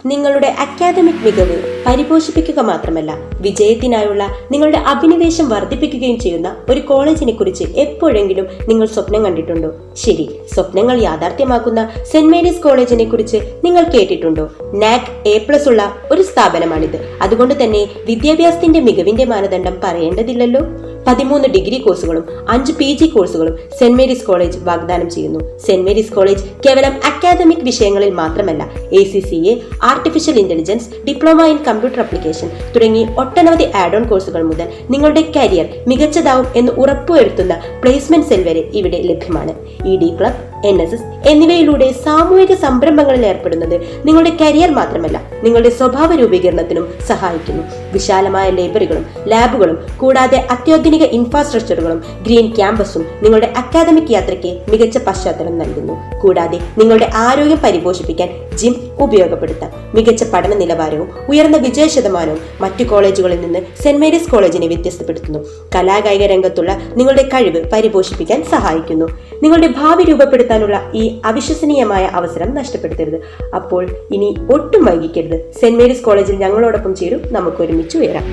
നിങ്ങളുടെ അക്കാദമിക് മികവ് പരിപോഷിപ്പിക്കുക മാത്രമല്ല, വിജയത്തിനായുള്ള നിങ്ങളുടെ അഭിനിവേശം വർദ്ധിപ്പിക്കുകയും ചെയ്യുന്ന ഒരു കോളേജിനെ കുറിച്ച് എപ്പോഴെങ്കിലും നിങ്ങൾ സ്വപ്നം കണ്ടിട്ടുണ്ടോ? ശരി, സ്വപ്നങ്ങൾ യാഥാർത്ഥ്യമാക്കുന്ന സെന്റ് മേരീസ് കോളേജിനെ കുറിച്ച് നിങ്ങൾ കേട്ടിട്ടുണ്ടോ? NAAC A+ ഉള്ള ഒരു സ്ഥാപനമാണിത്. അതുകൊണ്ട് തന്നെ വിദ്യാഭ്യാസത്തിന്റെ മികവിന്റെ മാനദണ്ഡം പറയേണ്ടതില്ലല്ലോ. 13 ഡിഗ്രി കോഴ്സുകളും 5 PG കോഴ്സുകളും സെന്റ് മേരീസ് കോളേജ് വാഗ്ദാനം ചെയ്യുന്നു. സെന്റ് മേരീസ് കോളേജ് കേവലം അക്കാദമിക് വിഷയങ്ങളിൽ മാത്രമല്ല, ACCA, artificial intelligence, diploma in computer application തുടങ്ങി ഒട്ടനവധി ആഡ് ഓൺ കോഴ്സുകൾ മുതൽ നിങ്ങളുടെ കരിയർ മികച്ചതാവും എന്ന് ഉറപ്പുവരുത്തുന്ന പ്ലേസ്മെന്റ് സെൽ വരെ ഇവിടെ ലഭ്യമാണ്. ED ക്ലബ്, NSS എന്നിവയിലൂടെ സാമൂഹിക സംരംഭങ്ങളിൽ ഏർപ്പെടുന്നത് നിങ്ങളുടെ കരിയർ മാത്രമല്ല, നിങ്ങളുടെ സ്വഭാവ രൂപീകരണത്തിനും സഹായിക്കുന്നു. വിശാലമായ ലൈബ്രറികളും ലാബുകളും കൂടാതെ അത്യാധുനിക ഇൻഫ്രാസ്ട്രക്ചറുകളും ഗ്രീൻ ക്യാമ്പസും നിങ്ങളുടെ അക്കാദമിക് യാത്രയ്ക്ക് മികച്ച പശ്ചാത്തലം നൽകുന്നു. കൂടാതെ നിങ്ങളുടെ ആരോഗ്യം പരിപോഷിപ്പിക്കാൻ ജിം ഉപയോഗപ്പെടുത്താം. മികച്ച പഠന നിലവാരവും ഉയർന്ന വിജയ ശതമാനവും മറ്റു കോളേജുകളിൽ നിന്ന് സെന്റ് മേരീസ് കോളേജിനെ വ്യത്യസ്തപ്പെടുത്തുന്നു. കലാകായിക രംഗത്തുള്ള നിങ്ങളുടെ കഴിവ് പരിപോഷിപ്പിക്കാൻ സഹായിക്കുന്നു. നിങ്ങളുടെ ഭാവി രൂപപ്പെടുത്താനുള്ള ഈ അവിശ്വസനീയമായ അവസരം നഷ്ടപ്പെടുത്തരുത്. അപ്പോൾ ഇനി ഒട്ടും വൈകിക്കരുത്. സെന്റ് മേരീസ് കോളേജിൽ ഞങ്ങളോടൊപ്പം ചേരും. നമുക്ക് ഒരുമിച്ച് ഉയരാം.